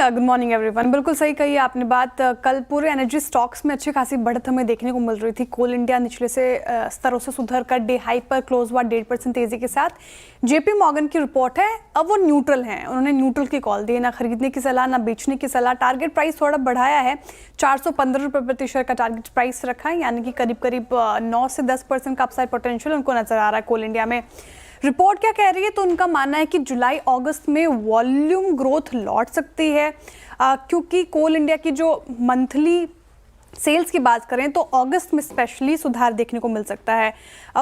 Good morning everyone. बिल्कुल सही कही आपने बात। कल पूरे एनर्जी स्टॉक्स में अच्छी खासी बढ़त हमें देखने को मिल रही थी। कोल इंडिया निचले से स्तरों से सुधर कर डे हाई पर क्लोज हुआ 1.5% तेजी के साथ। जेपी मॉर्गन की रिपोर्ट है, अब वो न्यूट्रल हैं, उन्होंने न्यूट्रल की कॉल दी है, ना खरीदने की सलाह ना बेचने की सलाह। टारगेट प्राइस थोड़ा बढ़ाया है, 415 रुपये प्रति शेयर का टारगेट प्राइस रखा है, यानी कि करीब करीब 9 से 10% का अपसाइड पोटेंशियल उनको नजर आ रहा है कोल इंडिया में। रिपोर्ट क्या कह रही है, तो उनका मानना है कि जुलाई अगस्त में वॉल्यूम ग्रोथ लौट सकती है, क्योंकि कोल इंडिया की जो मंथली सेल्स की बात करें तो अगस्त में स्पेशली सुधार देखने को मिल सकता है।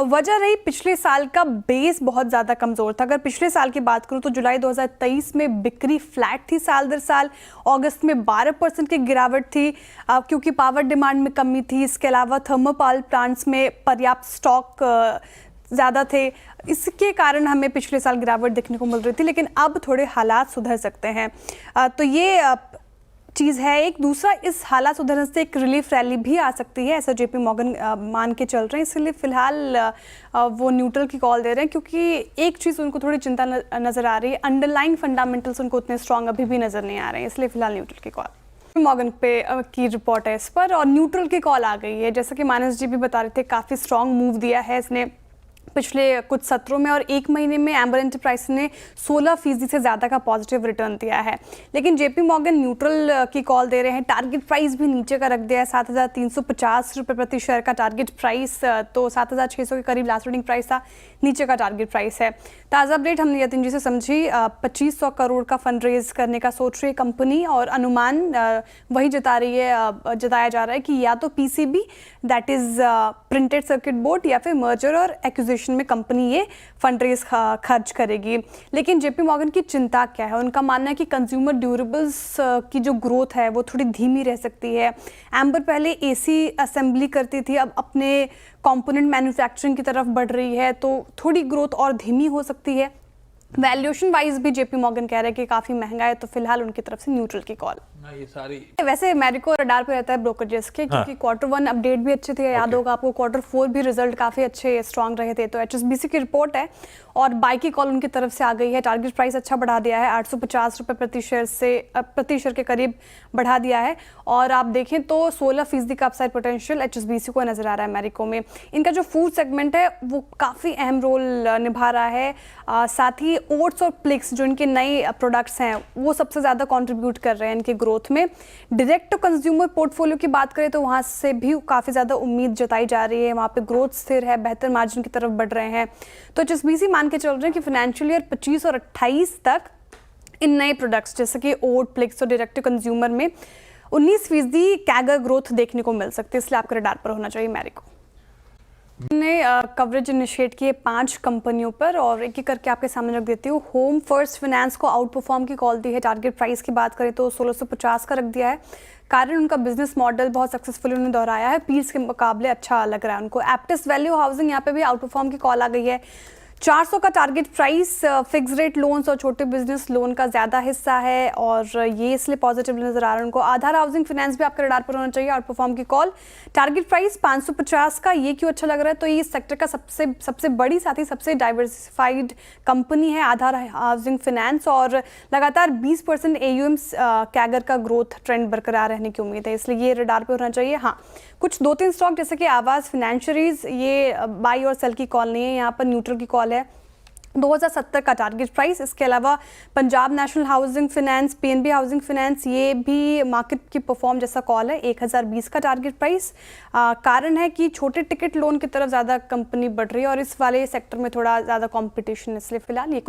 वजह रही पिछले साल का बेस बहुत ज़्यादा कमज़ोर था। अगर पिछले साल की बात करूं तो जुलाई 2023 में बिक्री फ्लैट थी साल दर साल, अगस्त में 12% की गिरावट थी, क्योंकि पावर डिमांड में कमी थी। इसके अलावा थर्मल पावर प्लांट्स में पर्याप्त स्टॉक ज़्यादा थे, इसके कारण हमें पिछले साल गिरावट देखने को मिल रही थी, लेकिन अब थोड़े हालात सुधर सकते हैं। तो ये चीज़ है। एक दूसरा, इस हालात सुधरने से एक रिलीफ रैली भी आ सकती है, ऐसा जेपी मॉर्गन मान के चल रहे हैं। इसलिए फिलहाल वो न्यूट्रल की कॉल दे रहे हैं, क्योंकि एक चीज़ उनको थोड़ी चिंता नज़र आ रही है, अंडरलाइन फंडामेंटल्स उनको उतने स्ट्रॉन्ग अभी भी नज़र नहीं आ रहे हैं, इसलिए फिलहाल न्यूट्रल की कॉल। मॉर्गन पे की रिपोर्ट है इस पर, और न्यूट्रल की कॉल आ गई है। जैसा कि मानस जी भी बता रहे थे, काफ़ी स्ट्रॉन्ग मूव दिया है इसने पिछले कुछ सत्रों में, और एक महीने में एम्बर एंटरप्राइज ने 16% से ज़्यादा का पॉजिटिव रिटर्न दिया है। लेकिन जेपी मॉर्गन न्यूट्रल की कॉल दे रहे हैं। टारगेट प्राइस भी नीचे का रख दिया है, 7,350 रुपये प्रति शेयर का टारगेट प्राइस, तो 7,600 के करीब लास्ट ट्रेडिंग प्राइस था, नीचे का टारगेट प्राइस है। ताज़ा अपडेट हमने यतिन जी से समझी, 2500 करोड़ का फंड रेज करने का सोच रही है कंपनी, और अनुमान वही जताया जा रहा है कि या तो PCB that is printed circuit board, या फिर मर्जर और एक्विजिशन में कंपनी ये फंड रेज खर्च करेगी। लेकिन जेपी मॉर्गन की चिंता क्या है, उनका मानना है कि कंज्यूमर ड्यूरेबल्स की जो ग्रोथ है वो थोड़ी धीमी रह सकती है। एम्बर पहले एसी असेंबली करती थी, अब अपने कंपोनेंट मैन्युफैक्चरिंग की तरफ बढ़ रही है, तो थोड़ी ग्रोथ और धीमी हो सकती है। वैल्यूएशन वाइज भी जेपी मॉर्गन कह रहे हैं कि काफ़ी महंगा है, तो फिलहाल उनकी तरफ से न्यूट्रल की कॉल। ये सारी वैसे मैरिको रडार पे रहता है ब्रोकरेजेस के, क्योंकि Q1 अपडेट भी अच्छे थे, याद होगा आपको। Q4 भी रिजल्ट काफ़ी अच्छे स्ट्रांग रहे थे, तो HSBC की रिपोर्ट है और बाई की कॉल उनकी तरफ से आ गई है। टारगेट प्राइस अच्छा बढ़ा दिया है, 850 रुपये प्रति शेयर के करीब बढ़ा दिया है, और आप देखें तो 16% का अपसाइड पोटेंशियल HSBC को नजर आ रहा है मैरिको में। इनका जो फूड सेगमेंट है वो काफ़ी अहम रोल निभा रहा है, साथ ही ओट्स और प्लिक्स जो इनके नए प्रोडक्ट्स हैं वो सबसे ज़्यादा कंट्रीब्यूट कर रहे हैं इनके ग्रोथ में। डायरेक्ट टू कंज्यूमर पोर्टफोलियो की बात करें तो वहाँ से भी काफ़ी ज़्यादा उम्मीद जताई जा रही है, वहाँ पे ग्रोथ स्थिर है, बेहतर मार्जिन की तरफ बढ़ रहे हैं। तो HSBC मान के चल रहे हैं कि फाइनेंशियल ईयर 25 और 28 तक इन नए प्रोडक्ट्स जैसे कि ओट, प्लिक्स और डायरेक्ट टू कंज्यूमर में 19% कैगर ग्रोथ देखने को मिल सकती है, इसलिए आपके रडार पर होना चाहिए मैरिको। ने कवरेज इनिशिएट किए 5 कंपनियों पर, और एक एक करके आपके सामने रख देती हूँ। होम फर्स्ट फाइनेंस को आउट परफॉर्म की कॉल दी है। टारगेट प्राइस की बात करें तो 1650 का रख दिया है, कारण उनका बिजनेस मॉडल बहुत सक्सेसफुली उन्होंने दोहराया है, पीर्स के मुकाबले अच्छा लग रहा है उनको। एप्टिस वैल्यू हाउसिंग यहाँ पे भी आउट परफॉर्म की कॉल आ गई है। 400 का target price, fix rate loans और छोटे बिजनेस लोन का ज़्यादा हिस्सा है, और ये इसलिए पॉजिटिव नजर आ रहा है उनको। आधार हाउसिंग फाइनेंस भी आपके रडार पर होना चाहिए, आउट परफॉर्म की कॉल। टारगेट प्राइस 550 का, ये क्यों अच्छा लग रहा है, तो ये सेक्टर का सबसे बड़ी साथ ही सबसे डाइवर्सिफाइड कंपनी है आधार हाउसिंग फाइनेंस, और लगातार 20% AUM कैगर का ग्रोथ ट्रेंड बरकरार रहने की उम्मीद है, इसलिए ये रडार पर होना चाहिए। हाँ, कुछ 2-3 स्टॉक जैसे कि आवास फाइनेंशियरीज, ये बाई और सेल की कॉल नहीं है, यहाँ पर न्यूट्रल की कॉल है। 2070 का टारगेट प्राइस। इसके अलावा Punjab national housing finance, PNB housing finance, ये भी मार्केट की परफॉर्म जैसा कॉल है, 1020 का टारगेट प्राइस। कारण है कि छोटे टिकट लोन की तरफ ज़्यादा कंपनी बढ़ रही है, और इस वाले सेक्टर में थोड़ा ज़्यादा कंपटीशन, इसलिए फिलहाल ये कुछ